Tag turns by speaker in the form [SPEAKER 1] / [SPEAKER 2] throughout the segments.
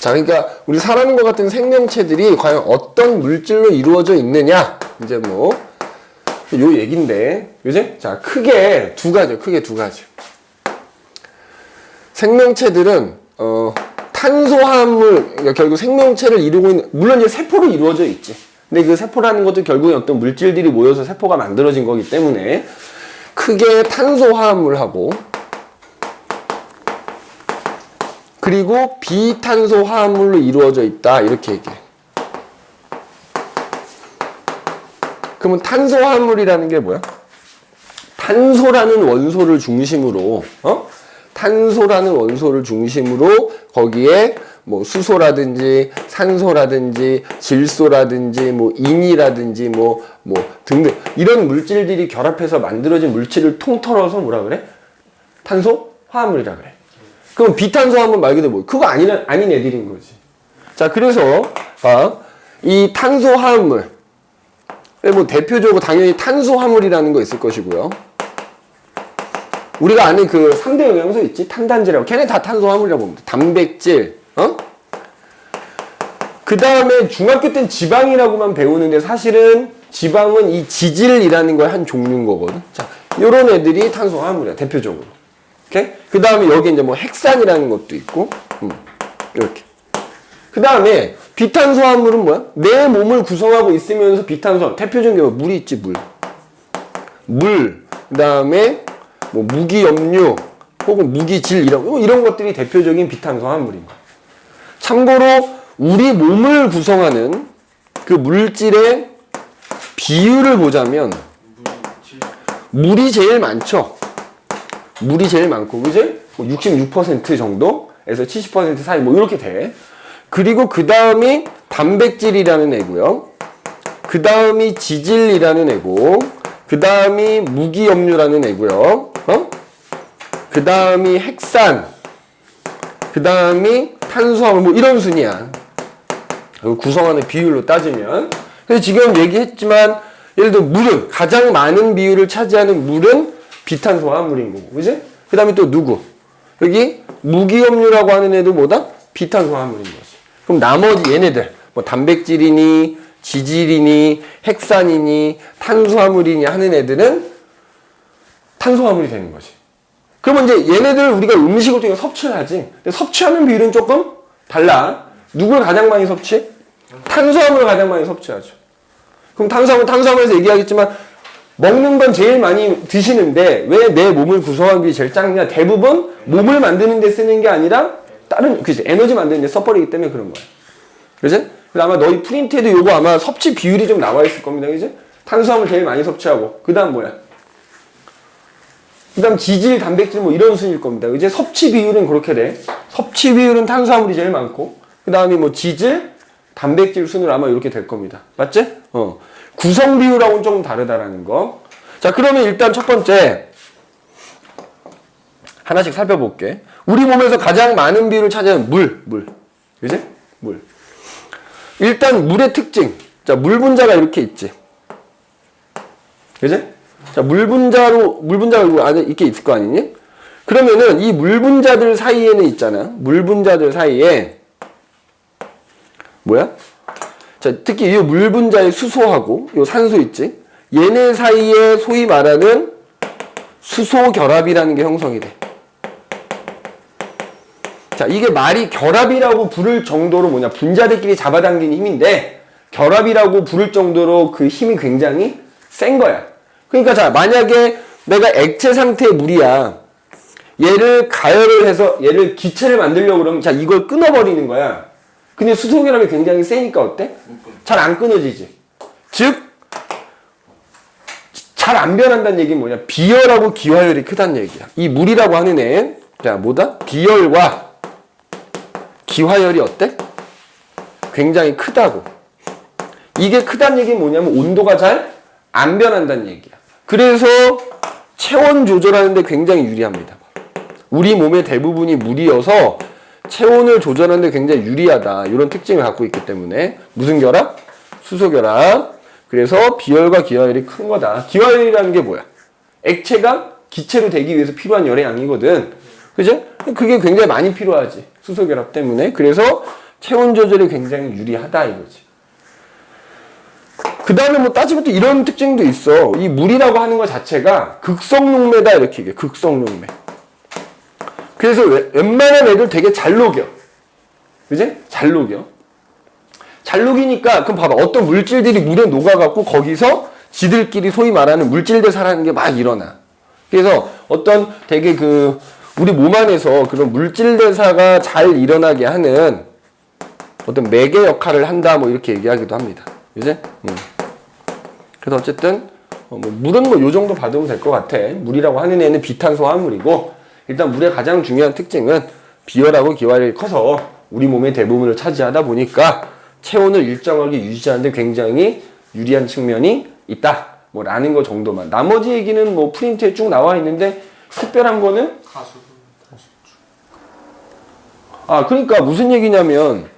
[SPEAKER 1] 자, 그러니까 우리 사람과 같은 생명체들이 과연 어떤 물질로 이루어져 있느냐, 이제 뭐 요 얘긴데, 그지? 자, 크게 두 가지. 생명체들은 탄소화합물, 그러니까 결국 생명체를 이루고 있는, 물론 이제 세포로 이루어져 있지. 근데 그 세포라는 것도 결국에 어떤 물질들이 모여서 세포가 만들어진 거기 때문에 크게 탄소화합물하고 그리고 비탄소화합물로 이루어져 있다, 이렇게 얘기해. 그러면 탄소화합물이라는 게 뭐야? 탄소라는 원소를 중심으로 탄소라는 원소를 중심으로 거기에 뭐 수소라든지 산소라든지 질소라든지 뭐 인이라든지 뭐 등등 이런 물질들이 결합해서 만들어진 물질을 통틀어서 뭐라 그래? 탄소화합물이라 그래. 그럼 비탄소화합물 말 그대로 뭐 그거 아닌 애들인 거지. 자, 그래서 이 탄소화합물 뭐 대표적으로 당연히 탄수화물이라는 거 있을 것이고요. 우리가 아는 그 3대 영양소 있지? 탄단지라고. 걔네 다 탄수화물이라고 봅니다. 단백질, 그 다음에 중학교 땐 지방이라고만 배우는데 사실은 지방은 이 지질이라는 거의 한 종류인 거거든. 자, 요런 애들이 탄수화물이야, 대표적으로. 오케이? 그 다음에 여기 이제 뭐 핵산이라는 것도 있고, 이렇게. 그 다음에 비탄소화물은 뭐야? 내 몸을 구성하고 있으면서 비탄소화물. 대표적인 게 뭐? 물이 있지, 물. 그 다음에 뭐 무기염류 혹은 무기질 이런 것들이 대표적인 비탄소화물인 거야. 참고로 우리 몸을 구성하는 그 물질의 비율을 보자면 물이 제일 많죠. 물이 제일 많고, 그지? 뭐 66% 정도에서 70% 사이 뭐 이렇게 돼. 그리고 그 다음이 단백질이라는 애고요. 그 다음이 지질이라는 애고, 그 다음이 무기염류라는 애고요. 그 다음이 핵산, 그 다음이 탄수화물 뭐 이런 순이야. 구성하는 비율로 따지면. 그래서 지금 얘기했지만 예를 들어 물은 가장 많은 비율을 차지하는 물은 비탄소화물인 거고, 그지? 그 다음에 또 누구? 여기 무기염류라고 하는 애도 뭐다? 비탄소화물인 거지. 그럼 나머지 얘네들 뭐 단백질이니 지질이니 핵산이니 탄수화물이니 하는 애들은 탄소화물이 되는 거지. 그러면 이제 얘네들 우리가 음식을 통해 섭취를 하지. 근데 섭취하는 비율은 조금 달라. 누굴 가장 많이 섭취해? 탄수화물을 가장 많이 섭취하죠. 그럼 탄수화물에서 얘기하겠지만 먹는 건 제일 많이 드시는데 왜 내 몸을 구성하는 게 제일 작냐? 대부분 몸을 만드는 데 쓰는 게 아니라 다른, 그치? 에너지 만드는 데 써버리기 때문에 그런 거야. 그치? 그래서 아마 너희 프린트에도 요거 아마 섭취 비율이 좀 나와 있을 겁니다. 그치? 탄수화물 제일 많이 섭취하고, 그 다음 뭐야? 그 다음 지질, 단백질 뭐 이런 순일 겁니다. 이제 섭취 비율은 그렇게 돼. 섭취 비율은 탄수화물이 제일 많고, 그 다음이 뭐 지질, 단백질 순으로 아마 이렇게 될 겁니다. 맞지? 구성 비율하고는 조금 다르다라는 거. 자, 그러면 일단 첫 번째 하나씩 살펴볼게. 우리 몸에서 가장 많은 비율을 차지하는 물. 그지? 물. 일단 물의 특징. 자, 물 분자가 이렇게 있지. 그지? 자, 물 분자가 이거 안에 이렇게 있을 거 아니니? 그러면은 이 물 분자들 사이에는 있잖아. 물 분자들 사이에 뭐야? 자, 특히 이 물 분자의 수소하고 요 산소 있지? 얘네 사이에 소위 말하는 수소 결합이라는 게 형성이 돼. 자, 이게 말이 결합이라고 부를 정도로 뭐냐? 분자들끼리 잡아당기는 힘인데 결합이라고 부를 정도로 그 힘이 굉장히 센 거야. 그러니까 자, 만약에 내가 액체 상태의 물이야. 얘를 가열을 해서 얘를 기체를 만들려고 그러면 자, 이걸 끊어버리는 거야. 근데 수소 결합이 굉장히 세니까 어때? 잘 안 끊어지지. 즉 잘 안 변한다는 얘기는 뭐냐? 비열하고 기화열이 크다는 얘기야. 이 물이라고 하는 애, 자, 뭐다? 비열과 기화열이 어때? 굉장히 크다고. 이게 크다는 얘기는 뭐냐면 온도가 잘 안 변한다는 얘기야. 그래서 체온 조절하는데 굉장히 유리합니다. 우리 몸의 대부분이 물이어서 체온을 조절하는데 굉장히 유리하다. 이런 특징을 갖고 있기 때문에 무슨 결합? 수소 결합. 그래서 비열과 기화열이 큰 거다. 기화열이라는 게 뭐야? 액체가 기체로 되기 위해서 필요한 열의 양이거든. 그죠? 그게 굉장히 많이 필요하지. 수소 결합 때문에. 그래서 체온 조절이 굉장히 유리하다 이거지. 그 다음에 뭐 따지면 또 이런 특징도 있어. 이 물이라고 하는 것 자체가 극성용매다 이렇게 얘기해. 극성용매. 그래서 웬만한 애들 되게 잘 녹여. 그지? 잘 녹여. 잘 녹이니까 그럼 봐봐. 어떤 물질들이 물에 녹아갖고 거기서 지들끼리 소위 말하는 물질대사라는 게 막 일어나. 그래서 어떤 되게 우리 몸 안에서 그런 물질대사가 잘 일어나게 하는 어떤 매개 역할을 한다 뭐 이렇게 얘기하기도 합니다. 그지? 그래서 어쨌든 물은 뭐 요 정도 받으면 될 것 같아. 물이라고 하는 애는 비탄소 화합물이고 일단 물의 가장 중요한 특징은 비열하고 기화력이 커서 우리 몸의 대부분을 차지하다 보니까 체온을 일정하게 유지하는데 굉장히 유리한 측면이 있다. 뭐 라는 거 정도만. 나머지 얘기는 뭐 프린트에 쭉 나와 있는데 특별한 거는 그러니까 무슨 얘기냐면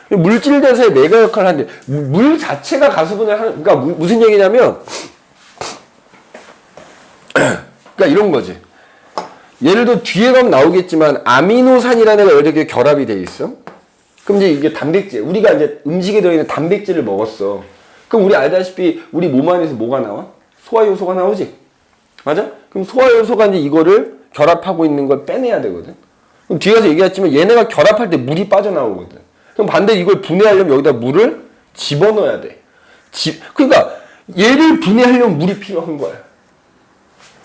[SPEAKER 1] 물질 대사의 매개 역할을 하는데 물 자체가 가수분해를 하는 그러니까 무슨 얘기냐면 그러니까 이런 거지. 예를 들어 뒤에 가면 나오겠지만 아미노산이라는 애가 여러 개 결합이 돼 있어. 그럼 이제 이게 단백질. 우리가 이제 음식에 들어있는 단백질을 먹었어. 그럼 우리 알다시피 우리 몸 안에서 뭐가 나와? 소화효소가 나오지. 맞아? 그럼 소화효소가 이제 이거를 결합하고 있는 걸 빼내야 되거든. 그럼 뒤에 가서 얘기했지만 얘네가 결합할 때 물이 빠져나오거든. 그럼 반대로 이걸 분해하려면 여기다 물을 집어넣어야 돼. 그러니까 얘를 분해하려면 물이 필요한 거야.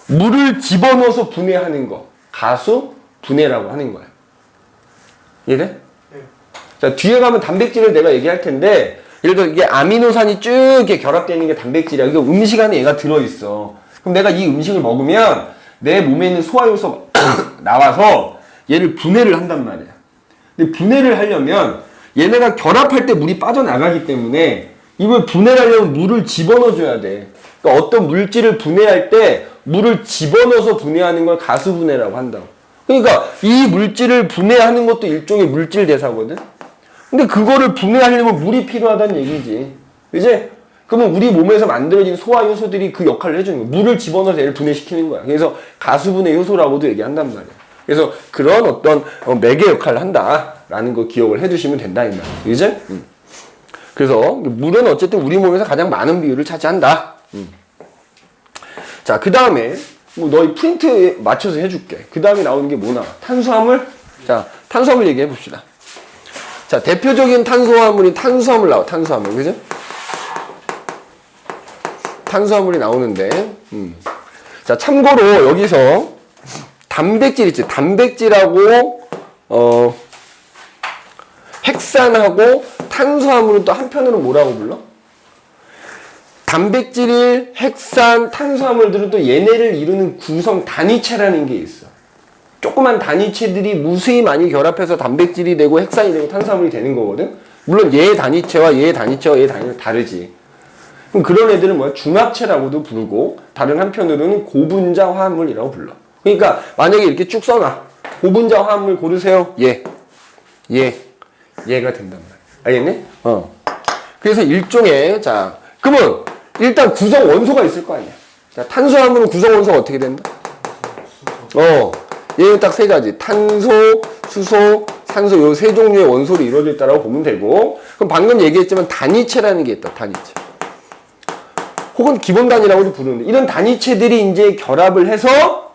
[SPEAKER 1] 물을 집어넣어서 분해하는 거. 가수 분해라고 하는 거야. 이해돼? 네. 자, 뒤에 가면 단백질을 내가 얘기할 텐데 예를 들어 이게 아미노산이 쭉 이렇게 결합되어 있는 게 단백질이야. 이게 음식 안에 얘가 들어있어. 그럼 내가 이 음식을 먹으면 내 몸에 있는 소화효소가 나와서 얘를 분해를 한단 말이야. 근데 분해를 하려면 얘네가 결합할 때 물이 빠져나가기 때문에 이걸 분해하려면 물을 집어넣어줘야 돼. 그러니까 어떤 물질을 분해할 때 물을 집어넣어서 분해하는 걸 가수분해라고 한다고. 그러니까 이 물질을 분해하는 것도 일종의 물질 대사거든. 근데 그거를 분해하려면 물이 필요하다는 얘기지. 그지? 그러면 우리 몸에서 만들어진 소화효소들이 그 역할을 해주는 거야. 물을 집어넣어서 얘를 분해시키는 거야. 그래서 가수분해 효소라고도 얘기한단 말이야. 그래서 그런 어떤 매개 역할을 한다라는 거 기억을 해두시면 된다 이 말이야. 그지? 그래서 물은 어쨌든 우리 몸에서 가장 많은 비율을 차지한다. 자, 그 다음에 뭐 너희 프린트에 맞춰서 해줄게. 그 다음에 나오는 게 뭐 나와? 탄수화물? 자, 탄수화물 얘기해 봅시다. 자, 대표적인 탄수화물이 탄수화물 나와. 탄수화물. 그죠? 탄수화물이 나오는데 자, 참고로 여기서 단백질 있지. 단백질하고 핵산하고 탄수화물은 또 한편으로 뭐라고 불러? 단백질, 핵산, 탄수화물들은 또 얘네를 이루는 구성 단위체라는 게 있어. 조그만 단위체들이 무수히 많이 결합해서 단백질이 되고 핵산이 되고 탄수화물이 되는 거거든. 물론 얘의 단위체와 얘의 단위체와 얘의 단위체가 다르지. 그럼 그런 애들은 뭐야? 중합체라고도 부르고 다른 한편으로는 고분자 화합물이라고 불러. 그러니까 만약에 이렇게 쭉 써놔. 고분자 화합물 고르세요. 얘가 된단 말이야. 알겠니? 그래서 일종의 자, 그러면 일단 구성 원소가 있을 거 아니야. 자, 탄수화물은 구성 원소가 어떻게 된다? 얘는 딱 세 가지. 탄소, 수소, 산소 요 세 종류의 원소로 이루어져 있다라고 보면 되고. 그럼 방금 얘기했지만 단위체라는 게 있다. 단위체. 혹은 기본 단위라고도 부르는데 이런 단위체들이 이제 결합을 해서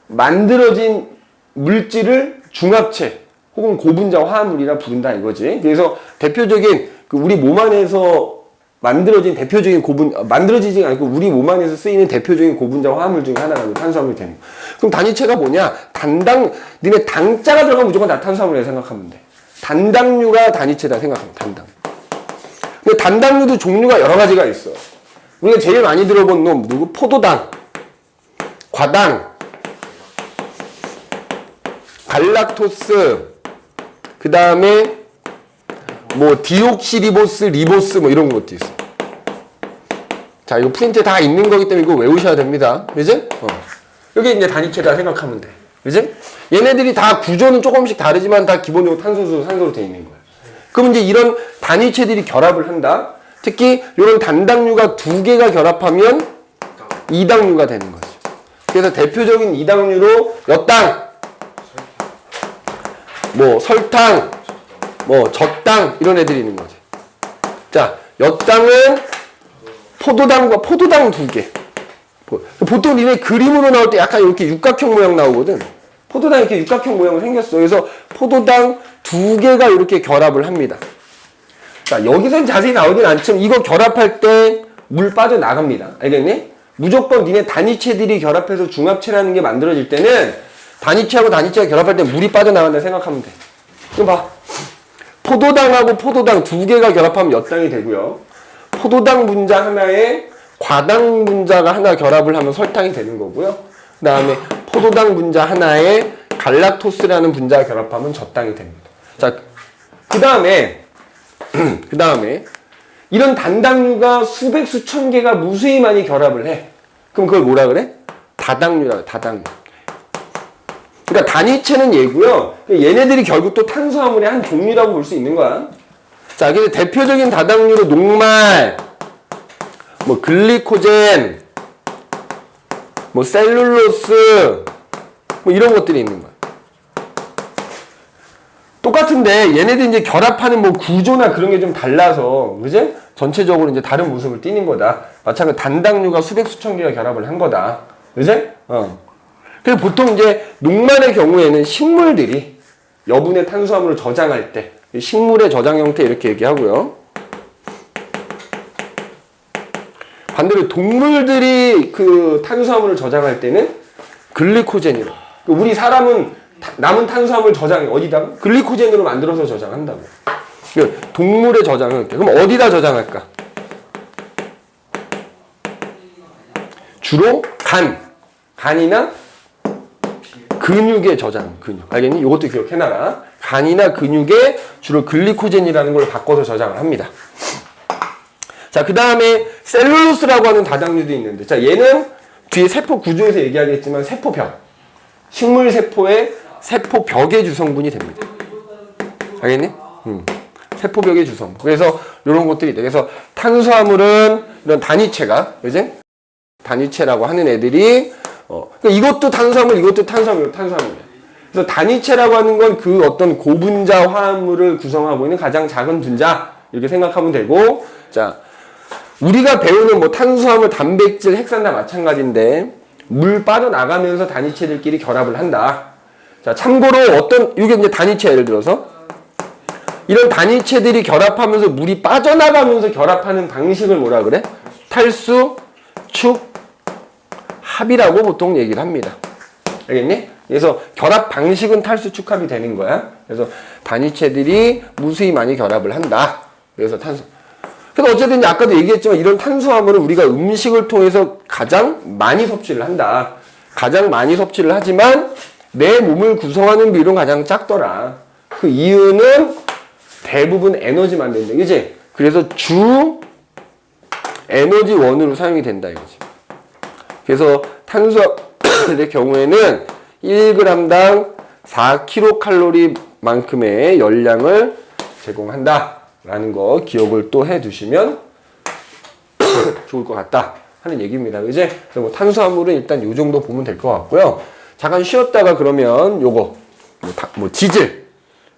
[SPEAKER 1] 만들어진 물질을 중합체 혹은 고분자 화합물이라 부른다 이거지. 그래서 대표적인 우리 몸 안에서 만들어진 대표적인 만들어지지 않고 우리 몸 안에서 쓰이는 대표적인 고분자 화합물 중에 하나가 탄수화물이 되는 거야. 그럼 단위체가 뭐냐? 니네 당자가 들어가면 무조건 다 탄수화물이라고 생각하면 돼. 단당류가 단위체다 생각하면 단당. 근데 단당류도 종류가 여러 가지가 있어. 우리가 제일 많이 들어본 놈 누구? 포도당, 과당, 갈락토스, 그 다음에 뭐 디옥시리보스, 리보스 뭐 이런 것도 있어. 자, 이거 프린트에 다 있는 거기 때문에 이거 외우셔야 됩니다. 그지? 여기 이제 단위체다 생각하면 돼. 그지? 얘네들이 다 구조는 조금씩 다르지만 다 기본적으로 탄소수, 산소로 되어 있는 거야. 그럼 이제 이런 단위체들이 결합을 한다. 특히 이런 단당류가 두 개가 결합하면 이당류가 되는 거죠. 그래서 대표적인 이당류로 엿당, 뭐 설탕, 뭐 젖당 이런 애들이 있는 거지. 자, 엿당은 포도당과 포도당 2개. 보통 니네 그림으로 나올 때 약간 이렇게 육각형 모양 나오거든. 포도당 이렇게 육각형 모양으로 생겼어. 그래서 포도당 2개가 이렇게 결합을 합니다. 자, 여기서는 자세히 나오진 않지만 이거 결합할 때 물 빠져나갑니다. 알겠니? 무조건 니네 단위체들이 결합해서 중합체라는 게 만들어질 때는 단위체하고 단위체가 결합할 때 물이 빠져나간다 생각하면 돼. 그럼 봐. 포도당하고 포도당 2개가 결합하면 엿당이 되고요. 포도당 분자 하나에 과당 분자가 하나 결합을 하면 설탕이 되는 거고요. 그 다음에 포도당 분자 하나에 갈락토스라는 분자가 결합하면 젖당이 됩니다. 자, 그 다음에 이런 단당류가 수백 수천 개가 무수히 많이 결합을 해. 그럼 그걸 뭐라 그래? 다당류라고. 다당류. 그러니까 단위체는 얘고요. 얘네들이 결국 또 탄수화물의 한 종류라고 볼 수 있는 거야. 자, 근데 대표적인 다당류로 녹말, 뭐 글리코젠, 뭐 셀룰로스, 뭐 이런 것들이 있는 거야. 똑같은데 얘네들 이제 결합하는 뭐 구조나 그런 게 좀 달라서, 그지? 전체적으로 이제 다른 모습을 띠는 거다. 마찬가지로 단당류가 수백 수천 개가 결합을 한 거다. 그지? 그래서 보통 이제 녹말의 경우에는 식물들이 여분의 탄수화물을 저장할 때 식물의 저장 형태 이렇게 얘기하고요. 반대로 동물들이 그 탄수화물을 저장할 때는 글리코젠이로. 우리 사람은 남은 탄수화물 저장이 어디다가? 글리코젠으로 만들어서 저장한다고. 동물의 저장은 그럼 어디다 저장할까? 주로 간이나 근육의 저장, 근육. 알겠니? 이것도 기억해놔라. 간이나 근육에 주로 글리코젠이라는 걸 바꿔서 저장을 합니다. 자, 그 다음에 셀룰로스라고 하는 다당류도 있는데, 자, 얘는 뒤에 세포 구조에서 얘기하겠지만 세포벽. 식물 세포의 세포벽의 주성분이 됩니다. 알겠니? 세포벽의 주성분. 그래서 이런 것들이 있다. 그래서 탄수화물은 이런 단위체가, 그지? 단위체라고 하는 애들이 그러니까 이것도 탄수화물, 이것도 탄수화물이야. 그래서 단위체라고 하는 건 그 어떤 고분자 화합물을 구성하고 있는 가장 작은 분자 이렇게 생각하면 되고, 자, 우리가 배우는 뭐 탄수화물, 단백질, 핵산 다 마찬가지인데 물 빠져나가면서 단위체들끼리 결합을 한다. 자, 참고로 이게 이제 단위체 예를 들어서 이런 단위체들이 결합하면서 물이 빠져나가면서 결합하는 방식을 뭐라 그래? 탈수, 축, 합이라고 보통 얘기를 합니다. 알겠니? 그래서 결합 방식은 탈수, 축합이 되는 거야. 그래서 단위체들이 무수히 많이 결합을 한다. 그래서 그래서 어쨌든 아까도 얘기했지만 이런 탄수화물은 우리가 음식을 통해서 가장 많이 섭취를 한다. 가장 많이 섭취를 하지만 내 몸을 구성하는 비율은 가장 작더라. 그 이유는 대부분 에너지 만든다. 그지? 그래서 주 에너지 원으로 사용이 된다 이거지. 그래서 탄수화물의 경우에는 1g당 4kcal만큼의 열량을 제공한다 라는 거 기억을 또 해두시면 좋을 것 같다 하는 얘기입니다. 그지? 그래서 뭐 탄수화물은 일단 요 정도 보면 될 것 같고요. 잠깐 쉬었다가 그러면 요거 뭐 지질,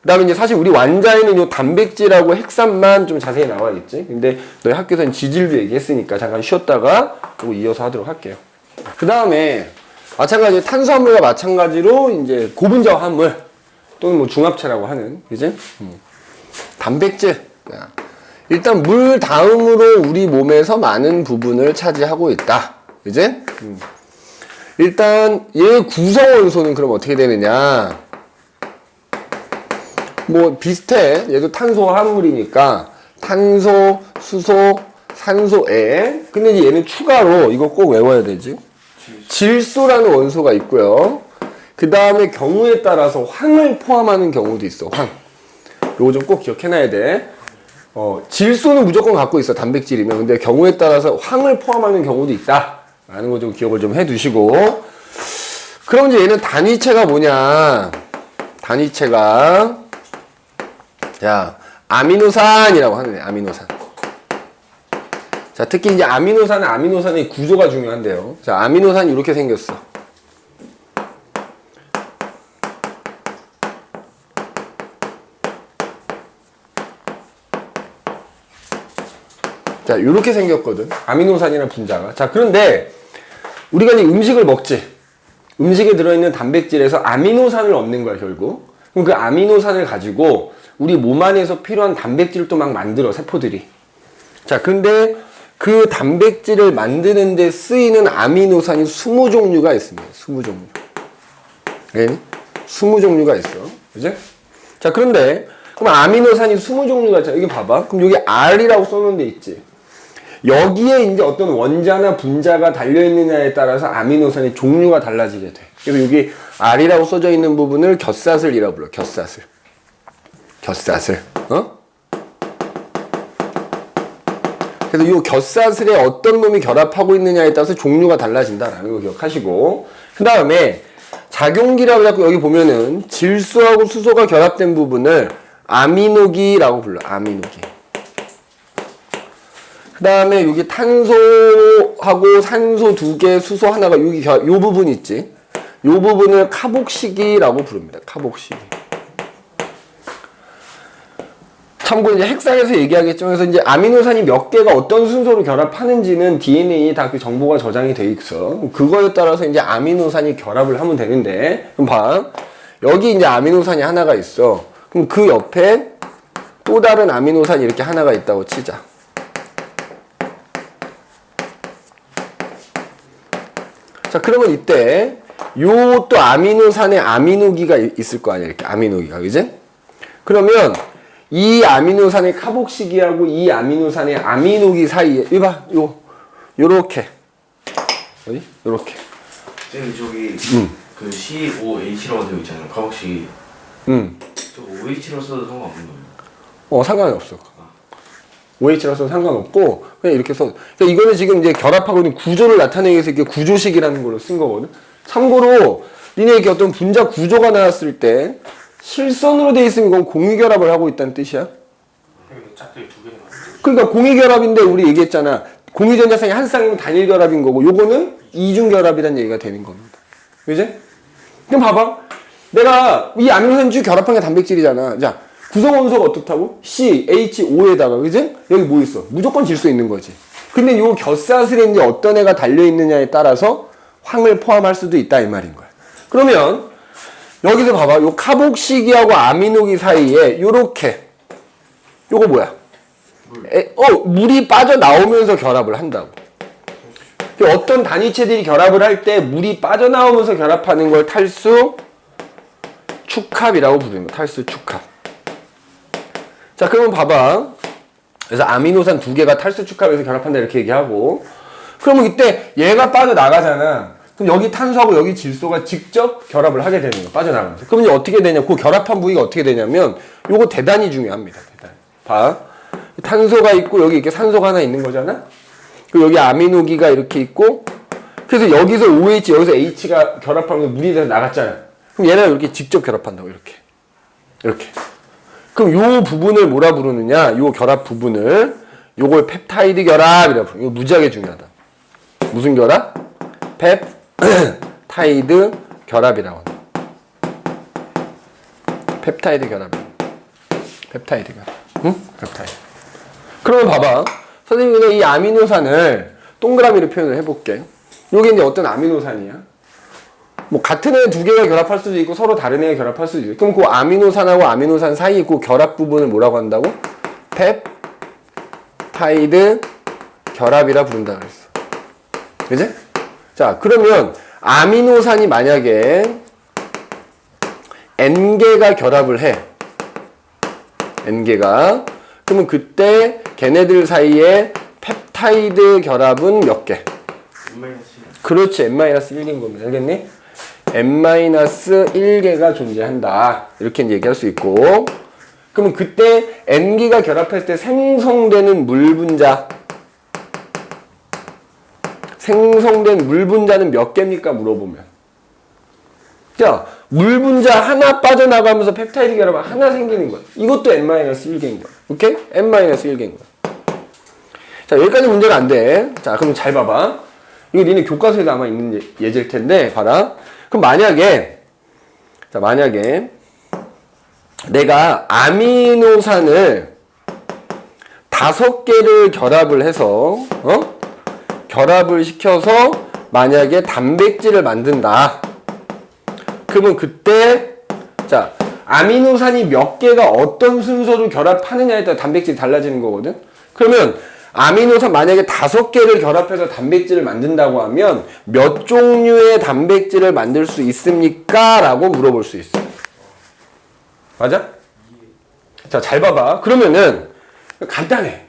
[SPEAKER 1] 그 다음에 이제 사실 우리 완자에는 요 단백질하고 핵산만 좀 자세히 나와 있지. 근데 너희 학교에서는 지질도 얘기했으니까 잠깐 쉬었다가 그리고 이어서 하도록 할게요. 그 다음에 마찬가지로 탄수화물과 마찬가지로 이제 고분자 화합물 또는 뭐 중합체라고 하는, 그지? 단백질. 일단 물 다음으로 우리 몸에서 많은 부분을 차지하고 있다. 그지? 일단 얘 구성 원소는 그럼 어떻게 되느냐? 뭐 비슷해. 얘도 탄소 화합물이니까 탄소, 수소, 산소에. 근데 이제 얘는 추가로 이거 꼭 외워야 되지. 질소라는 원소가 있고요. 그 다음에 경우에 따라서 황을 포함하는 경우도 있어. 황. 요거 좀 꼭 기억해놔야 돼. 질소는 무조건 갖고 있어. 단백질이면. 근데 경우에 따라서 황을 포함하는 경우도 있다 라는 거 좀 기억을 좀 해두시고, 그럼 이제 얘는 단위체가 뭐냐? 단위체가 자, 아미노산이라고 하는 애. 아미노산. 자, 특히 이제 아미노산의 구조가 중요한데요. 자, 아미노산이 이렇게 생겼어. 자, 요렇게 생겼거든. 아미노산이라는 분자가. 자, 그런데 우리가 이제 음식을 먹지. 음식에 들어있는 단백질에서 아미노산을 얻는 거야, 결국. 그럼 그 아미노산을 가지고 우리 몸 안에서 필요한 단백질을 또 막 만들어, 세포들이. 자, 근데 그 단백질을 만드는 데 쓰이는 아미노산이 20종류가 있습니다. 20종류. 네? 20종류가 있어. 그지? 자, 그런데 그럼 아미노산이 20종류가 있잖아. 여기 봐봐. 그럼 여기 R이라고 써놓은 데 있지. 여기에 이제 어떤 원자나 분자가 달려있느냐에 따라서 아미노산의 종류가 달라지게 돼. 그래서 여기 R이라고 써져 있는 부분을 곁사슬이라고 불러. 곁사슬. 곁사슬. 어? 그래서 이 곁사슬에 어떤 놈이 결합하고 있느냐에 따라서 종류가 달라진다라는 거 기억하시고. 그 다음에 작용기라고 자꾸 여기 보면은 질소하고 수소가 결합된 부분을 아미노기라고 불러. 아미노기. 그 다음에 여기 탄소하고 산소 2개, 수소 하나가 여기 요 부분 있지. 요 부분을 카복시기라고 부릅니다. 카복시기. 참고로 이제 핵상에서 얘기하겠지만, 그래서 이제 아미노산이 몇 개가 어떤 순서로 결합하는지는 DNA에 다 그 정보가 저장이 돼 있어. 그거에 따라서 이제 아미노산이 결합을 하면 되는데, 그럼 봐. 여기 이제 아미노산이 하나가 있어. 그럼 그 옆에 또 다른 아미노산이 이렇게 하나가 있다고 치자. 자, 그러면 이때 요 또 아미노산에 아미노기가 있을 거 아니야. 이렇게 아미노기가. 그지? 그러면 이 아미노산의 카복시기하고 이 아미노산의 아미노기 사이에 이봐. 요렇게. 어디? 요렇게.
[SPEAKER 2] 쌤 저기 그 COH라고 되어 있잖아요. 카복시. 저거 OH로 써도 상관없는 거예요?
[SPEAKER 1] 상관이 없어. OH라서 상관없고 그냥 이렇게 써. 그러니까 이거는 지금 이제 결합하고 있는 구조를 나타내기 위해서 이게 구조식이라는 걸로 쓴 거거든. 참고로 니네 이렇게 어떤 분자 구조가 나왔을 때 실선으로 돼 있으면 이건 공유결합을 하고 있다는 뜻이야.
[SPEAKER 2] 짝들이 2개나.
[SPEAKER 1] 그러니까 공유결합인데 우리 얘기했잖아. 공유전자쌍이 한 쌍이면 단일결합인 거고 요거는 이중결합이라는 얘기가 되는 겁니다. 그지? 그럼 봐봐. 내가 이 아미노산주 결합한 게 단백질이잖아. 자, 구성원소가 어떻다고? CHO에다가, 그지? 여기 뭐 있어? 무조건 질소 있는 거지. 근데 요 곁사슬에 이제 어떤 애가 달려있느냐에 따라서 황을 포함할 수도 있다, 이 말인 거야. 그러면, 여기서 봐봐. 요 카복시기하고 아미노기 사이에 요렇게. 요거 뭐야? 물이 빠져나오면서 결합을 한다고. 어떤 단위체들이 결합을 할 때 물이 빠져나오면서 결합하는 걸 탈수 축합이라고 부릅니다. 탈수 축합. 자, 그러면 봐봐. 그래서 아미노산 2개가 탈수 축합에서 결합한다 이렇게 얘기하고, 그러면 이때 얘가 빠져나가잖아. 그럼 여기 탄소하고 여기 질소가 직접 결합을 하게 되는 거야. 빠져나가면서. 그럼 이제 어떻게 되냐? 그 결합한 부위가 어떻게 되냐면 요거 대단히 중요합니다. 대단히. 봐. 탄소가 있고 여기 이렇게 산소가 하나 있는 거잖아. 그리고 여기 아미노기가 이렇게 있고, 그래서 여기서 OH, 여기서 H가 결합하면서 물이 돼서 나갔잖아. 그럼 얘네가 이렇게 직접 결합한다고. 이렇게. 이렇게. 그럼 요 부분을 뭐라 부르느냐? 요 결합 부분을 요걸 펩타이드 결합이라고 부르는. 이거 무지하게 중요하다. 무슨 결합? 펩타이드 결합이라고 한다. 펩타이드 결합. 펩타이드 결합. 응? 펩타이드. 그러면 봐봐. 선생님이 그냥 이 아미노산을 동그라미로 표현을 해볼게. 요게 이제 어떤 아미노산이야? 뭐 같은 애 2개가 결합할 수도 있고 서로 다른 애가 결합할 수도 있고. 그럼 그 아미노산하고 아미노산 사이에 그 결합 부분을 뭐라고 한다고? 펩타이드 결합이라 부른다 그랬어. 그지? 자, 그러면 아미노산이 만약에 N개가 결합을 해. N개가. 그러면 그때 걔네들 사이에 펩타이드 결합은 몇 개? 그렇지. N-1개인 겁니다. 알겠니? N-1개가 존재한다. 이렇게 얘기할 수 있고. 그러면 그때 N개가 결합했을 때 생성되는 물 분자. 생성된 물 분자는 몇 개입니까? 물어보면. 자, 물 분자 하나 빠져나가면서 펩타이드 결합 하나 생기는 거야. 이것도 N-1개인 거야. 오케이? N-1개인 거야. 자, 여기까지 문제가 안 돼. 자, 그럼 잘 봐봐. 이거 니네 교과서에도 아마 있는 예제일 텐데, 봐라. 그럼 만약에 내가 아미노산을 5개를 결합을 해서 결합을 시켜서 만약에 단백질을 만든다. 그러면 그때 자 아미노산이 몇 개가 어떤 순서로 결합하느냐에 따라 단백질이 달라지는 거거든. 그러면 아미노산 만약에 5개를 결합해서 단백질을 만든다고 하면 몇 종류의 단백질을 만들 수 있습니까? 라고 물어볼 수 있어. 맞아? 자, 잘 봐봐. 그러면은 간단해.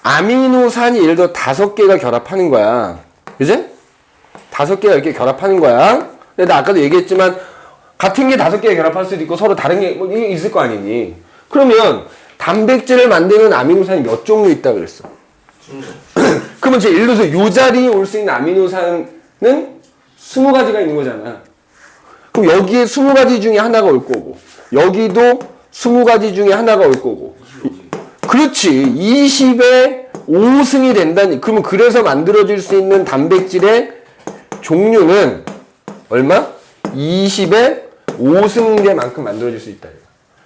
[SPEAKER 1] 아미노산이 예를 들어 5개가 결합하는 거야. 그지? 5개가 이렇게 결합하는 거야. 근데 나 아까도 얘기했지만 같은 게 5개가 결합할 수도 있고 서로 다른 게 뭐 있을 거 아니니. 그러면 단백질을 만드는 아미노산이 몇 종류 있다고 그랬어? 그러면 이제 예를 들어서 이 자리에 올 수 있는 아미노산은 20가지가 있는 거잖아. 그럼 여기에 20가지 중에 하나가 올 거고 여기도 20가지 중에 하나가 올 거고 그렇지. 20에 5승이 된다니. 그러면 그래서 만들어질 수 있는 단백질의 종류는 얼마? 20에 5승계만큼 만들어질 수 있다.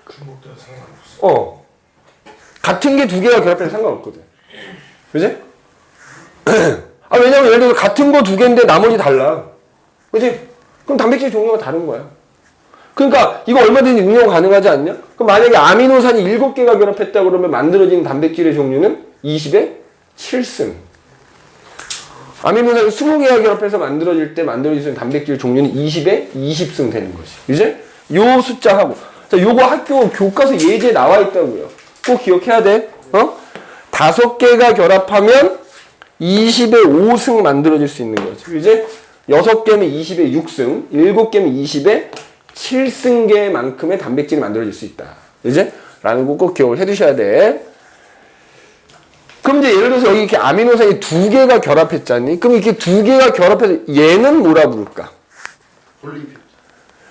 [SPEAKER 3] 큰 것들은 상관없어.
[SPEAKER 1] 같은 게 2개가 결합해도 상관없거든. 그지? 왜냐면 예를 들어서 같은 거 2개인데 나머지 달라. 그지? 그럼 단백질 종류가 다른 거야. 그러니까 이거 얼마든지 응용 가능하지 않냐? 그럼 만약에 아미노산이 7개가 결합했다 그러면 만들어지는 단백질의 종류는 20에 7승. 아미노산이 20개가 결합해서 만들어질 때 만들어지는 단백질 종류는 20에 20승 되는 거지. 그지? 요 숫자하고. 자, 요거 학교 교과서 예제에 나와 있다고요. 꼭 기억해야 돼. 5개가 결합하면 20에 5승 만들어질 수 있는 거지. 그지? 6개면 20에 6승, 7개면 20에 7승계만큼의 단백질이 만들어질 수 있다. 그지? 라는 거 꼭 기억을 해 두셔야 돼. 그럼 이제 예를 들어서 여기 이렇게 아미노산이 2개가 결합했잖니? 그럼 이렇게 2개가 결합해서 얘는 뭐라 부를까?
[SPEAKER 3] 폴리펩.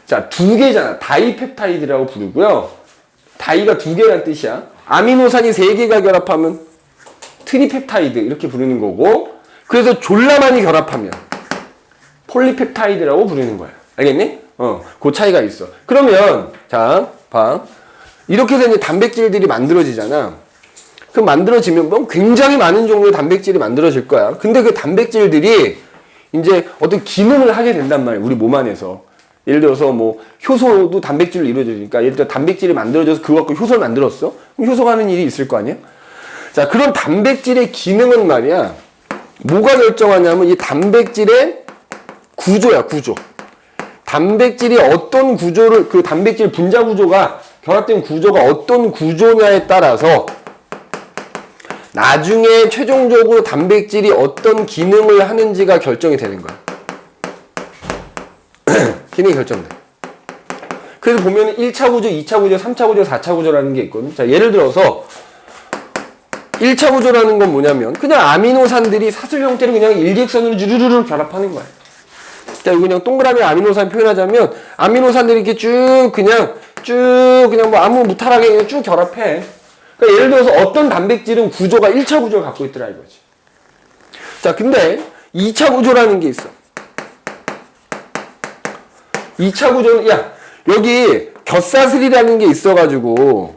[SPEAKER 1] 자, 2개잖아. 다이펩타이드라고 부르고요. 다이가 2개란 뜻이야. 아미노산이 3개가 결합하면 트리펩타이드 이렇게 부르는 거고 그래서 졸라 많이 결합하면 폴리펩타이드라고 부르는 거야. 알겠니? 그 차이가 있어. 그러면 자, 봐. 이렇게 해서 이제 단백질들이 만들어지잖아. 그럼 만들어지면 뭐 굉장히 많은 종류의 단백질이 만들어질 거야. 근데 그 단백질들이 이제 어떤 기능을 하게 된단 말이야. 우리 몸 안에서. 예를 들어서 뭐 효소도 단백질로 이루어지니까 예를 들어 단백질이 만들어져서 그거 갖고 효소를 만들었어? 그럼 효소가 하는 일이 있을 거 아니야? 자, 그런 단백질의 기능은 말이야. 뭐가 결정하냐면 이 단백질의 구조야, 구조. 단백질이 어떤 구조를, 그 단백질 분자 구조가, 결합된 구조가 어떤 구조냐에 따라서 나중에 최종적으로 단백질이 어떤 기능을 하는지가 결정이 되는 거야. 기능이 결정돼. 그래서 보면 1차 구조, 2차 구조, 3차 구조, 4차 구조라는 게 있거든. 자, 예를 들어서 1차 구조라는 건 뭐냐면 그냥 아미노산들이 사슬 형태로 그냥 일직선으로 주르르르 결합하는 거야. 자, 이거 그냥 동그라미 아미노산 표현하자면 아미노산들이 이렇게 쭉 그냥 뭐 아무 무탈하게 그냥 쭉 결합해. 그러니까 예를 들어서 어떤 단백질은 구조가 1차 구조를 갖고 있더라 이거지. 자, 근데 2차 구조라는 게 있어. 2차 구조는 여기 곁사슬이라는 게 있어가지고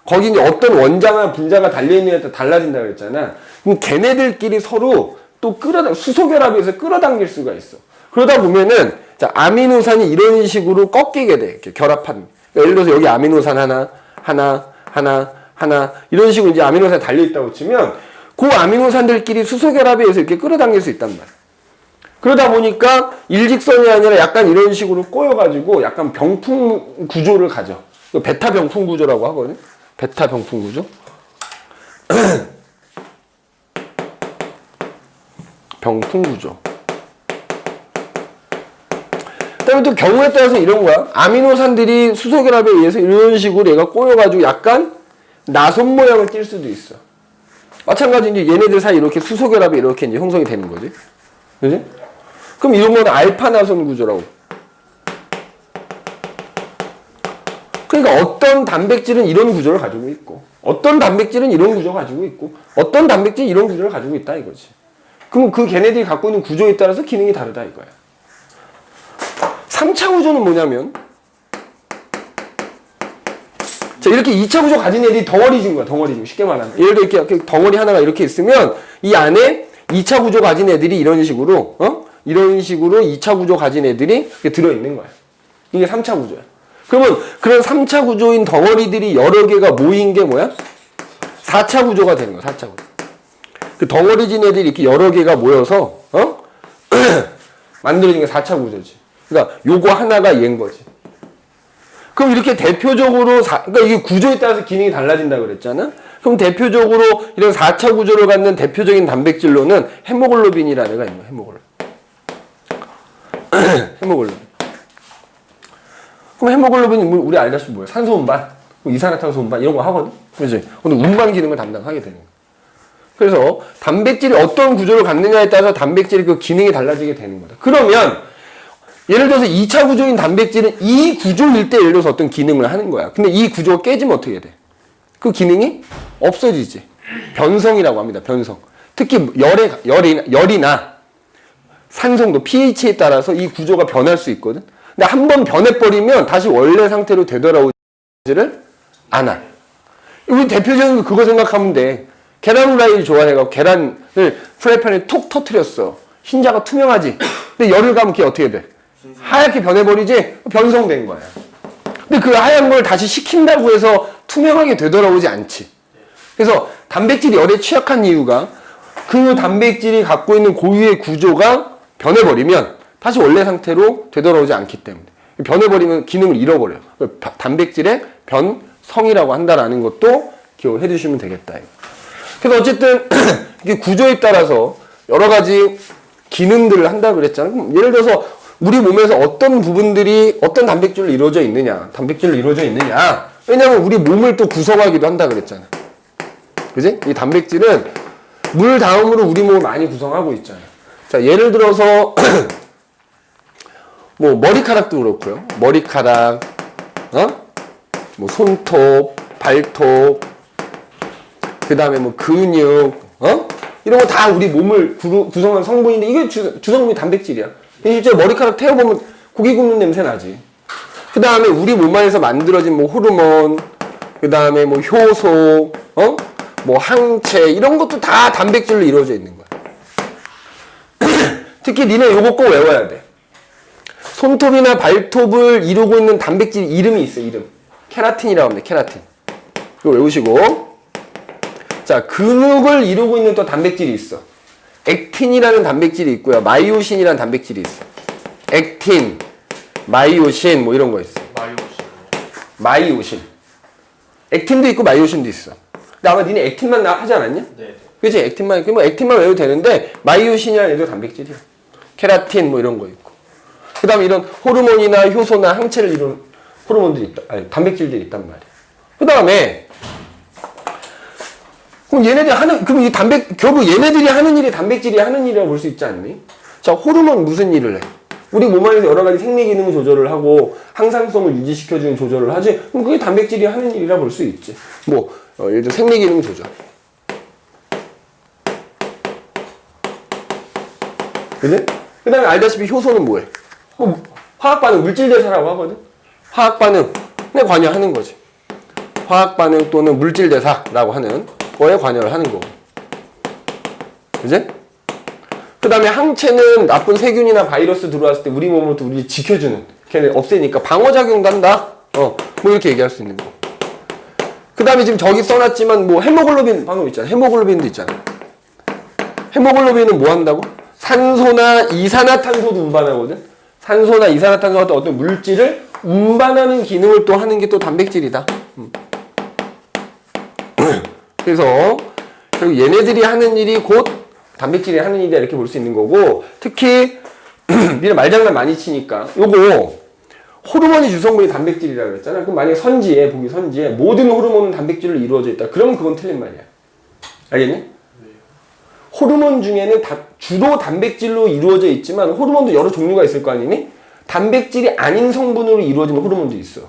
[SPEAKER 1] 거기 이제 어떤 원자나 분자가 달려있느냐에 따라 달라진다 그랬잖아. 그럼 걔네들끼리 서로 또 수소결합에서 끌어당길 수가 있어. 그러다 보면은 자, 아미노산이 이런 식으로 꺾이게 돼. 이렇게 결합한. 그러니까 예를 들어서 여기 아미노산 하나 이런 식으로 이제 아미노산이 달려있다고 치면 그 아미노산들끼리 수소결합에 의해서 이렇게 끌어당길 수 있단 말이야. 그러다 보니까 일직선이 아니라 약간 이런 식으로 꼬여가지고 약간 병풍 구조를 가져. 베타 병풍 구조라고 하거든. 베타 병풍 구조. 병풍 구조. 그다음에 또 경우에 따라서 이런 거야. 아미노산들이 수소결합에 의해서 이런 식으로 얘가 꼬여가지고 약간 나선 모양을 띌 수도 있어. 마찬가지 이제 얘네들 사이 이렇게 수소결합이 이렇게 이제 형성이 되는 거지. 그지? 그럼 이런 건 알파 나선 구조라고. 그러니까 어떤 단백질은 이런 구조를 가지고 있고, 어떤 단백질은 이런 구조를 가지고 있고, 어떤 단백질은 이런 구조를 가지고 있다 이거지. 그럼 그 걔네들이 갖고 있는 구조에 따라서 기능이 다르다 이거야. 3차 구조는 뭐냐면 자, 이렇게 2차 구조 가진 애들이 덩어리 준 거야, 덩어리 중. 쉽게 말하면. 예를 들어 이렇게 덩어리 하나가 이렇게 있으면 이 안에 2차 구조 가진 애들이 이런 식으로, 이런 식으로 2차 구조 가진 애들이 이렇게 들어있는 거야. 이게 3차 구조야. 그러면 그런 3차 구조인 덩어리들이 여러 개가 모인 게 뭐야? 4차 구조가 되는 거야, 4차 구조. 그 덩어리 진 애들이 이렇게 여러 개가 모여서, 만들어진 게 4차 구조지. 그러니까 요거 하나가 얘인 거지. 그럼 이렇게 대표적으로, 그러니까 이게 구조에 따라서 기능이 달라진다고 그랬잖아? 그럼 대표적으로 이런 4차 구조를 갖는 대표적인 단백질로는 헤모글로빈이라는 애가 있는 거야, 헤모글로빈. 헤모글로빈. 그럼 헤모글로빈이 우리 알다시피 뭐야? 산소 운반, 이산화탄소 운반 이런 거 하거든? 그렇지? 근데 운반 기능을 담당하게 되는 거야. 그래서 단백질이 어떤 구조를 갖느냐에 따라서 단백질의 그 기능이 달라지게 되는 거다. 그러면 예를 들어서 2차 구조인 단백질은 이 구조일 때 예를 들어서 어떤 기능을 하는 거야. 근데 이 구조가 깨지면 어떻게 돼? 그 기능이 없어지지. 변성이라고 합니다. 변성. 특히 열이나 산성도 pH에 따라서 이 구조가 변할 수 있거든. 근데 한 번 변해버리면 다시 원래 상태로 되돌아오지를 않아. 우리 대표적인 거 그거 생각하면 돼. 계란 후라이를 좋아해가지고 계란을 프라이팬에 톡 터트렸어. 흰자가 투명하지. 근데 열을 가면 그게 어떻게 돼? 하얗게 변해버리지? 변성된 거야. 근데 그 하얀 걸 다시 식힌다고 해서 투명하게 되돌아오지 않지. 그래서 단백질이 열에 취약한 이유가 그 단백질이 갖고 있는 고유의 구조가 변해버리면 다시 원래 상태로 되돌아오지 않기 때문에. 변해버리면 기능을 잃어버려요. 단백질의 변성이라고 한다라는 것도 기억을 해두시면 되겠다. 그래서 어쨌든 이게 구조에 따라서 여러 가지 기능들을 한다고 그랬잖아. 예를 들어서 우리 몸에서 어떤 부분들이 어떤 단백질로 이루어져 있느냐. 단백질로 이루어져 있느냐. 왜냐면 우리 몸을 또 구성하기도 한다 그랬잖아. 그지? 이 단백질은 물 다음으로 우리 몸을 많이 구성하고 있잖아. 자, 예를 들어서 뭐 머리카락도 그렇고요. 머리카락, 뭐 손톱, 발톱, 그 다음에 뭐 근육, 이런 거 다 우리 몸을 구성한 성분인데 이게 주성분이 단백질이야. 실제 머리카락 태워보면 고기 굽는 냄새 나지. 그 다음에 우리 몸 안에서 만들어진 뭐 호르몬, 그 다음에 뭐 효소, 뭐 항체 이런 것도 다 단백질로 이루어져 있는 거야. 특히 니네 요거 꼭 외워야 돼. 손톱이나 발톱을 이루고 있는 단백질 이름이 있어, 이름. 케라틴이라고 합니다, 케라틴. 이거 외우시고. 자, 근육을 이루고 있는 또 단백질이 있어. 액틴이라는 단백질이 있고요. 마이오신이라는 단백질이 있어. 액틴, 마이오신 뭐 이런 거 있어. 마이오신. 액틴도 있고 마이오신도 있어. 근데 아마 니네 액틴만 하지 않았냐?
[SPEAKER 2] 네.
[SPEAKER 1] 그치? 액틴만. 그럼 액틴만 외워도 되는데 마이오신이라는 애도 단백질이야. 케라틴 뭐 이런 거 있고. 그 다음에 이런 호르몬이나 효소나 항체를 이룬 호르몬들이 있다. 아니, 단백질들이 있단 말이야. 그 다음에 그럼 얘네들이 그럼 이 결국 얘네들이 하는 일이 단백질이 하는 일이라고 볼 수 있지 않니? 자, 호르몬 무슨 일을 해? 우리 몸 안에서 여러 가지 생리 기능 조절을 하고 항상성을 유지시켜주는 조절을 하지? 그럼 그게 단백질이 하는 일이라 볼 수 있지. 뭐, 예를 들어 생리 기능 조절. 그지? 그 다음에 알다시피 효소는 뭐해? 화학 반응, 물질 대사라고 하거든? 화학 반응에 관여하는 거지. 화학 반응 또는 물질 대사라고 하는 거에 관여를 하는 거고. 그지? 그 다음에 항체는 나쁜 세균이나 바이러스 들어왔을 때 우리 몸으로부터 우리를 지켜주는, 걔네 없애니까 방어작용도 한다? 뭐 이렇게 얘기할 수 있는 거. 그 다음에 지금 저기 써놨지만 뭐 헤모글로빈 방금 있잖아. 헤모글로빈도 있잖아. 헤모글로빈은 뭐 한다고? 산소나 이산화탄소도 운반하거든? 산소나 이산화탄소 같은 어떤 물질을 운반하는 기능을 또 하는 게 또 단백질이다. 그래서 결국 얘네들이 하는 일이 곧 단백질이 하는 일이다 이렇게 볼 수 있는 거고, 특히 니네 말장난 많이 치니까 요거 호르몬이 주성분이 단백질이라고 그랬잖아. 그럼 만약에 보기 선지에 모든 호르몬은 단백질로 이루어져 있다. 그러면 그건 틀린 말이야. 알겠니? 네. 호르몬 중에는 주로 단백질로 이루어져 있지만 호르몬도 여러 종류가 있을 거 아니니? 단백질이 아닌 성분으로 이루어지는 호르몬도 있어.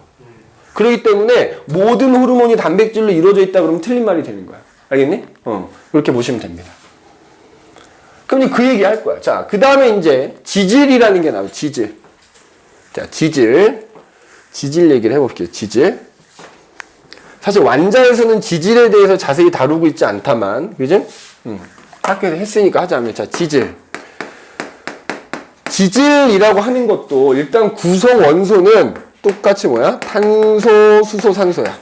[SPEAKER 1] 그렇기 때문에 모든 호르몬이 단백질로 이루어져 있다 그러면 틀린 말이 되는 거야. 알겠니? 그렇게 보시면 됩니다. 그럼 그 얘기 할 거야. 자, 그 다음에 이제 지질이라는 게 나와요. 지질. 자, 지질 얘기를 해볼게요. 지질. 사실 완자에서는 지질에 대해서 자세히 다루고 있지 않다만, 그지? 학교에서 했으니까 하자면, 자, 지질. 지질이라고 하는 것도 일단 구성 원소는 똑같이 뭐야? 탄소, 수소, 산소야.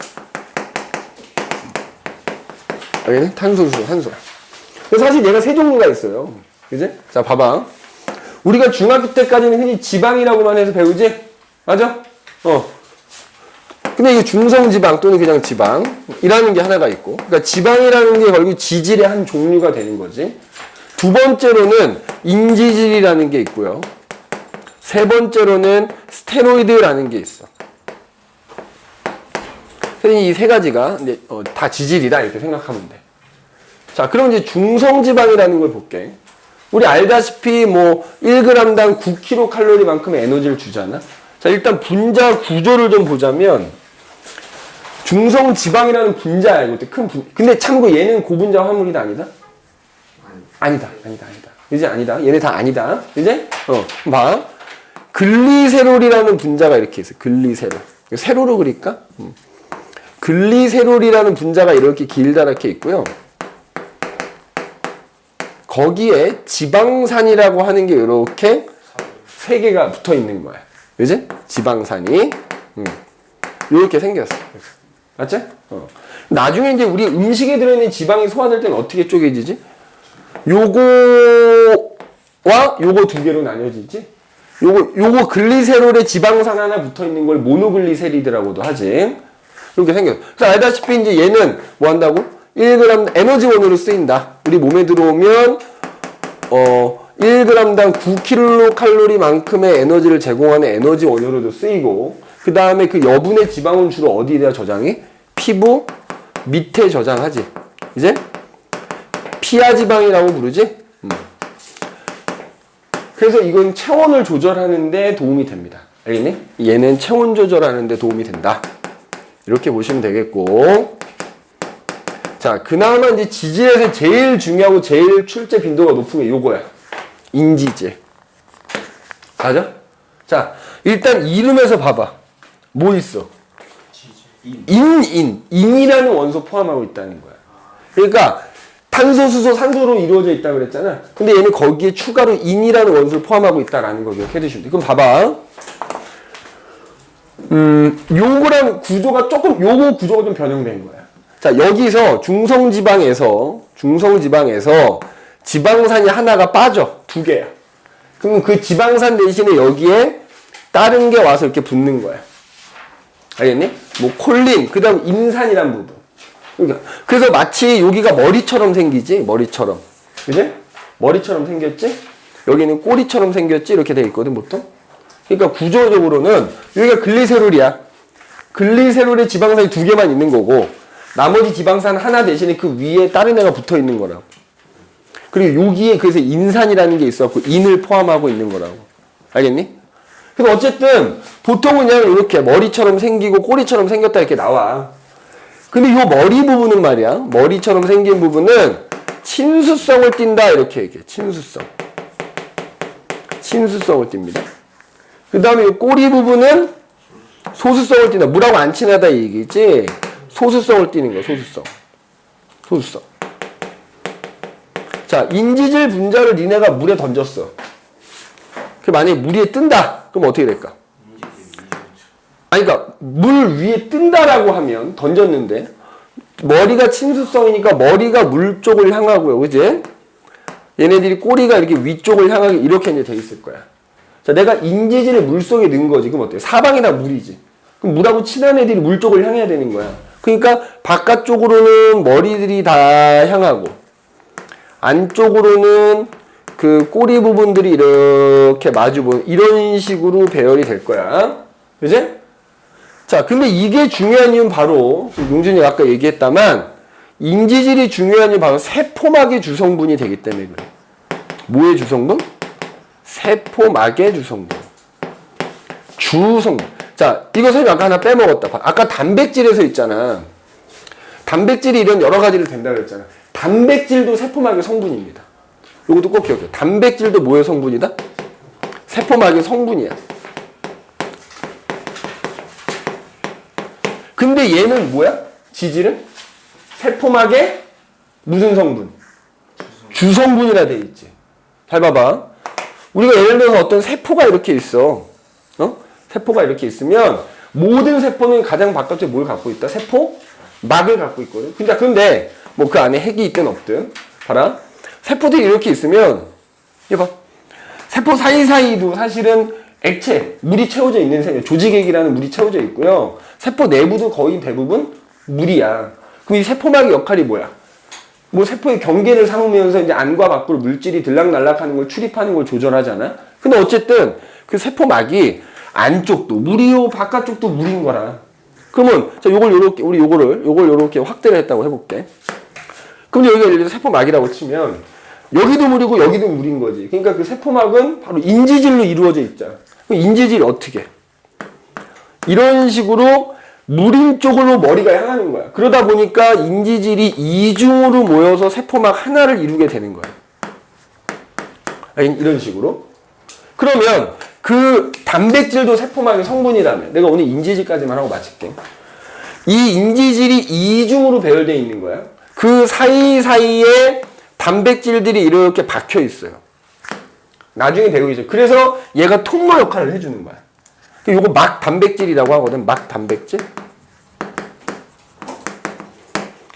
[SPEAKER 1] 여기는 탄소, 수소, 산소야. 사실 얘가 세 종류가 있어요. 그지? 자, 봐봐. 우리가 중학교 때까지는 흔히 지방이라고만 해서 배우지? 맞아? 근데 이게 중성지방 또는 그냥 지방이라는 게 하나가 있고, 그러니까 지방이라는 게 결국 지질의 한 종류가 되는 거지. 두 번째로는 인지질이라는 게 있고요. 세 번째로는 스테로이드라는 게 있어. 이 세 가지가 이제 다 지질이다 이렇게 생각하면 돼. 자, 그럼 이제 중성지방이라는 걸 볼게. 우리 알다시피 뭐 1g당 9kcal만큼의 에너지를 주잖아. 자, 일단 분자 구조를 좀 보자면 중성지방이라는 분자야. 이것도 큰 근데 참고 얘는 고분자 화물이다 아니다? 아니다. 이제 아니다. 얘네 다 아니다. 이제 봐. 글리세롤이라는 분자가 이렇게 있어. 글리세롤. 세로로 그릴까? 글리세롤이라는 분자가 이렇게 길다랗게 있고요. 거기에 지방산이라고 하는 게 이렇게 세 개가 붙어 있는 거야. 그지? 지방산이 이렇게 생겼어. 맞지? 나중에 이제 우리 음식에 들어있는 지방이 소화될 때는 어떻게 쪼개지지? 요거와 요거 두 개로 나뉘어지지? 요거 글리세롤에 지방산 하나 붙어 있는 걸 모노글리세리드라고도 하지. 이렇게 생겼어. 그래서 알다시피 이제 얘는 뭐 한다고? 1g 에너지원으로 쓰인다. 우리 몸에 들어오면 1g당 9kcal만큼의 에너지를 제공하는 에너지원으로도 쓰이고, 그 다음에 그 여분의 지방은 주로 어디에다 저장해? 피부 밑에 저장하지. 이제 피하지방이라고 부르지? 그래서 이건 체온을 조절하는 데 도움이 됩니다. 알겠니? 얘는 체온 조절하는 데 도움이 된다. 이렇게 보시면 되겠고, 자, 그나마 이제 지질에서 제일 중요하고 제일 출제 빈도가 높은 게 요거야. 인지질. 맞아? 자, 일단 이름에서 봐봐. 뭐 있어? 인이라는 원소 포함하고 있다는 거야. 그러니까 탄소, 수소, 산소로 이루어져 있다고 그랬잖아. 근데 얘는 거기에 추가로 인이라는 원소를 포함하고 있다라는 거 기억해 두시면 돼. 그럼 봐봐. 요거랑 구조가 요거 구조가 좀 변형된 거야. 자, 여기서 중성지방에서 지방산이 하나가 빠져. 두 개야. 그럼 그 지방산 대신에 여기에 다른 게 와서 이렇게 붙는 거야. 알겠니? 뭐 콜린, 그 다음 인산이란 부분. 그래서 마치 여기가 머리처럼 생기지? 머리처럼. 그지? 머리처럼 생겼지? 여기는 꼬리처럼 생겼지? 이렇게 돼 있거든, 보통. 그러니까 구조적으로는 여기가 글리세롤이야. 글리세롤에 지방산이 두 개만 있는 거고, 나머지 지방산 하나 대신에 그 위에 다른 애가 붙어 있는 거라고. 그리고 여기에 그래서 인산이라는 게 있어갖고 인을 포함하고 있는 거라고. 알겠니? 그래서 어쨌든 보통은 그냥 이렇게 머리처럼 생기고 꼬리처럼 생겼다 이렇게 나와. 근데 이 머리 부분은 말이야. 머리처럼 생긴 부분은 친수성을 띈다 이렇게 얘기해. 친수성을 띱니다. 그 다음에 이 꼬리 부분은 소수성을 띈다. 물하고 안 친하다 이 얘기지. 소수성을 띠는 거야. 소수성. 자, 인지질 분자를 니네가 물에 던졌어. 그 만약에 물 위에 뜬다. 그럼 어떻게 될까? 아니, 그러니까 물 위에 뜬다라고 하면 던졌는데 머리가 친수성이니까 머리가 물 쪽을 향하고요. 그지? 얘네들이 꼬리가 이렇게 위쪽을 향하게 이렇게 이제 돼 있을 거야. 자, 내가 인지질을 물 속에 넣은 거지. 그럼 어때? 사방이 다 물이지. 그럼 물하고 친한 애들이 물 쪽을 향해야 되는 거야. 그러니까 바깥쪽으로는 머리들이 다 향하고 안쪽으로는 그 꼬리 부분들이 이렇게 마주보는 이런 식으로 배열이 될 거야. 그지? 자, 근데 이게 중요한 이유는 바로 용준이가 아까 얘기했다만 인지질이 중요한 이유는 바로 세포막의 주성분이 되기 때문에 그래. 뭐의 주성분? 세포막의 주성분. 주성분. 자, 이거 선생님 아까 하나 빼먹었다. 아까 단백질에서 있잖아. 단백질이 이런 여러 가지를 된다고 그랬잖아. 단백질도 세포막의 성분입니다. 이것도 꼭 기억해. 단백질도 뭐의 성분이다? 세포막의 성분이야. 근데 얘는 뭐야? 지질은? 세포막의 무슨 성분? 주성분이라 돼 있지. 잘 봐봐. 우리가 예를 들어서 어떤 세포가 이렇게 있어. 세포가 이렇게 있으면 모든 세포는 가장 바깥쪽에 뭘 갖고 있다? 세포막을 갖고 있거든. 근데 뭐 그 안에 핵이 있든 없든 봐라. 세포들이 이렇게 있으면 이거 봐. 세포 사이사이도 사실은 액체, 물이 채워져 있는 셈이에요. 조직액이라는 물이 채워져 있고요. 세포 내부도 거의 대부분 물이야. 그럼 이 세포막의 역할이 뭐야? 뭐 세포의 경계를 삼으면서 이제 안과 밖으로 물질이 들락날락하는 걸 출입하는 걸 조절하잖아. 근데 어쨌든 그 세포막이 안쪽도 물이요, 바깥쪽도 물인 거라. 그러면 자, 요걸 요렇게 우리 요걸 요렇게 확대를 했다고 해볼게. 그럼 여기가 예를 들어 세포막이라고 치면 여기도 물이고 여기도 물인 거지. 그러니까 그 세포막은 바로 인지질로 이루어져 있잖아. 그럼 인지질이 어떻게? 이런 식으로 물인 쪽으로 머리가 향하는 거야. 그러다 보니까 인지질이 이중으로 모여서 세포막 하나를 이루게 되는 거야. 이런 식으로. 그러면 그 단백질도 세포막의 성분이라면 내가 오늘 인지질까지만 하고 마칠게. 이 인지질이 이중으로 배열되어 있는 거야. 그 사이사이에 단백질들이 이렇게 박혀 있어요. 나중에 배우겠죠. 그래서 얘가 통로 역할을 해주는 거야. 요거 막 단백질이라고 하거든. 막 단백질.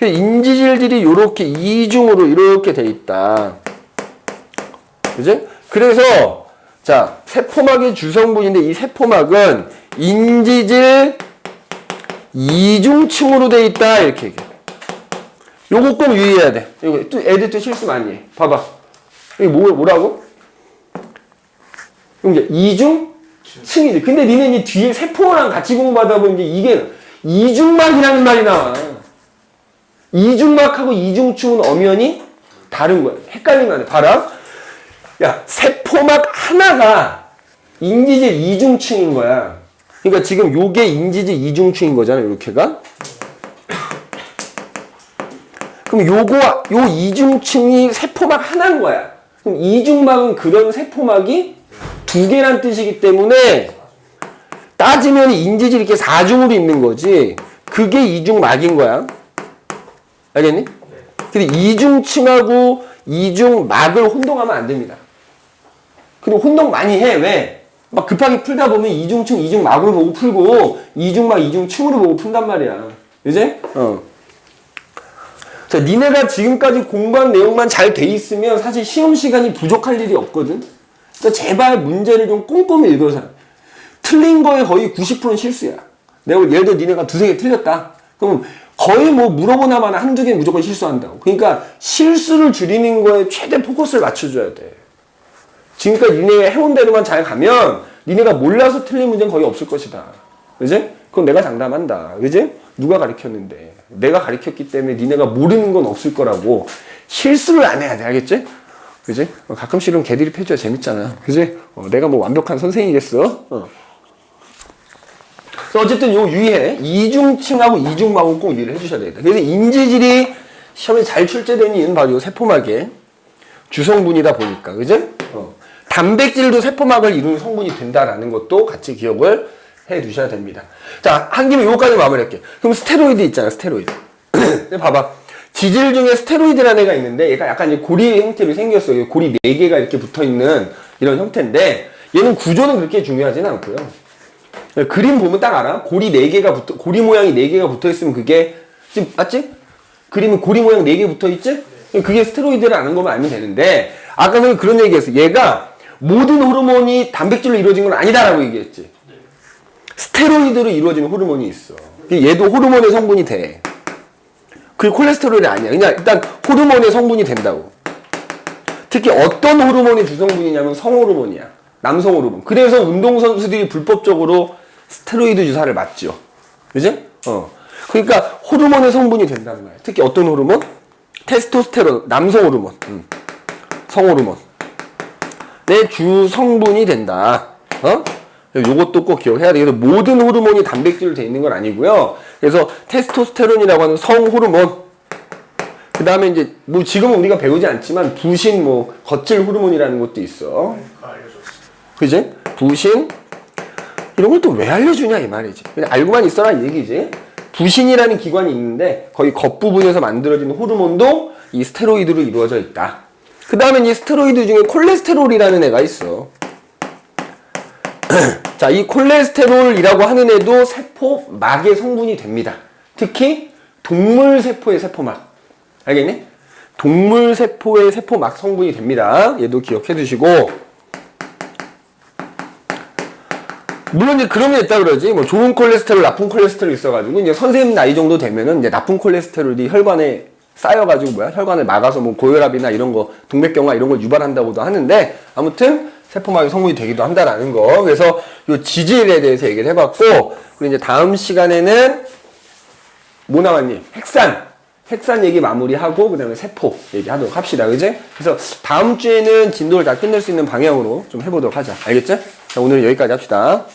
[SPEAKER 1] 인지질들이 이렇게 이중으로 이렇게 돼 있다. 그지? 그래서 자, 세포막의 주성분인데 이 세포막은 인지질 이중층으로 돼 있다. 이렇게 얘기해. 요거 꼭 유의해야 돼. 이거 또 애들 또 실수 많이 해. 봐봐. 이게 뭐라고? 이제 이중층이지. 근데 니네 이 뒤에 세포랑 같이 공부하다 보면 이게 이중막이라는 말이 나와. 이중막하고 이중층은 엄연히 다른 거야. 헷갈리면 안 돼. 봐라. 야, 세포막 하나가 인지질 이중층인 거야. 그러니까 지금 요게 인지질 이중층인 거잖아. 요렇게가. 그럼 요 이중층이 세포막 하나인 거야. 그럼 이중막은 그런 세포막이 두 개란 뜻이기 때문에 따지면 인지질이 이렇게 사중으로 있는 거지. 그게 이중막인 거야. 알겠니? 근데 이중층하고 이중막을 혼동하면 안 됩니다. 그리고 혼동 많이 해. 왜? 막 급하게 풀다 보면 이중층, 이중막으로 보고 풀고 이중막, 이중층으로 보고 푼단 말이야. 그지? 자, 니네가 지금까지 공부한 내용만 잘 돼 있으면 사실 시험 시간이 부족할 일이 없거든. 그러니까 제발 문제를 좀 꼼꼼히 읽어서. 틀린 거에 거의 90%는 실수야. 내가 예를 들어 니네가 두세 개 틀렸다. 그럼 거의 뭐 물어보나만 한두 개 무조건 실수한다고. 그러니까 실수를 줄이는 거에 최대 포커스를 맞춰줘야 돼. 지금까지 니네가 해온 대로만 잘 가면 니네가 몰라서 틀린 문제는 거의 없을 것이다. 그지? 그건 내가 장담한다. 그지? 누가 가르쳤는데. 내가 가르쳤기 때문에 니네가 모르는 건 없을 거라고. 실수를 안 해야 돼. 알겠지? 그지? 가끔씩은 개들이 패줘야 재밌잖아. 그지? 내가 뭐 완벽한 선생이겠어? 어쨌든 요 유의해. 이중층하고 이중막은 꼭 유의를 해주셔야 되겠다. 그래서 인지질이 시험에 잘 출제되는 이유는 바로 요 세포막의 주성분이다 보니까. 그지? 단백질도 세포막을 이루는 성분이 된다라는 것도 같이 기억을 해 두셔야 됩니다. 자, 한 김에 요거까지 마무리할게요. 그럼 스테로이드 있잖아, 스테로이드. 봐봐. 지질 중에 스테로이드라는 애가 있는데 얘가 약간 이제 고리 형태로 생겼어요. 고리 4개가 이렇게 붙어 있는 이런 형태인데 얘는 구조는 그렇게 중요하지는 않고요. 그림 보면 딱 알아. 고리 모양이 4개가 붙어 있으면 그게 지금 맞지? 그림은 고리 모양 4개 붙어 있지? 그게 스테로이드라는 것만 알면 되는데 아까 내가 그런 얘기했어. 얘가 모든 호르몬이 단백질로 이루어진 건 아니다라고 얘기했지. 스테로이드로 이루어지는 호르몬이 있어. 얘도 호르몬의 성분이 돼. 그게 콜레스테롤이 아니야. 그냥 일단 호르몬의 성분이 된다고. 특히 어떤 호르몬의 주성분이냐면 성호르몬이야. 남성 호르몬. 그래서 운동선수들이 불법적으로 스테로이드 주사를 맞죠. 그지? 그러니까 호르몬의 성분이 된다는 거야. 특히 어떤 호르몬? 테스토스테론, 남성 호르몬. 성호르몬. 내 주성분이 된다. 요것도 꼭 기억해야 돼. 그래서 모든 호르몬이 단백질로 되어 있는 건 아니고요. 그래서 테스토스테론이라고 하는 성호르몬. 그 다음에 이제 뭐 지금은 우리가 배우지 않지만 부신 뭐 겉질 호르몬이라는 것도 있어.
[SPEAKER 3] 알려줬어.
[SPEAKER 1] 그지? 부신 이런 걸 또 왜 알려주냐 이 말이지. 그냥 알고만 있어라 이 얘기지. 부신이라는 기관이 있는데 거의 겉부분에서 만들어지는 호르몬도 이 스테로이드로 이루어져 있다. 그 다음에 이 스테로이드 중에 콜레스테롤이라는 애가 있어. 자, 이 콜레스테롤이라고 하는 애도 세포막의 성분이 됩니다. 특히 동물세포의 세포막. 알겠니? 동물세포의 세포막 성분이 됩니다. 얘도 기억해 두시고. 물론 이제 그런 게 있다 그러지. 뭐 좋은 콜레스테롤, 나쁜 콜레스테롤 있어가지고 이제 선생님 나이 정도 되면은 이제 나쁜 콜레스테롤이 혈관에 쌓여가지고 혈관을 막아서 뭐 고혈압이나 이런 거, 동맥경화 이런 걸 유발한다고도 하는데 아무튼 세포막이 성분이 되기도 한다라는 거. 그래서 요 지질에 대해서 얘기를 해봤고, 그리고 이제 다음 시간에는 뭐 남았니? 핵산 얘기 마무리하고 그다음에 세포 얘기하도록 합시다. 그지? 그래서 다음 주에는 진도를 다 끝낼 수 있는 방향으로 좀 해보도록 하자. 알겠지? 자, 오늘 여기까지 합시다.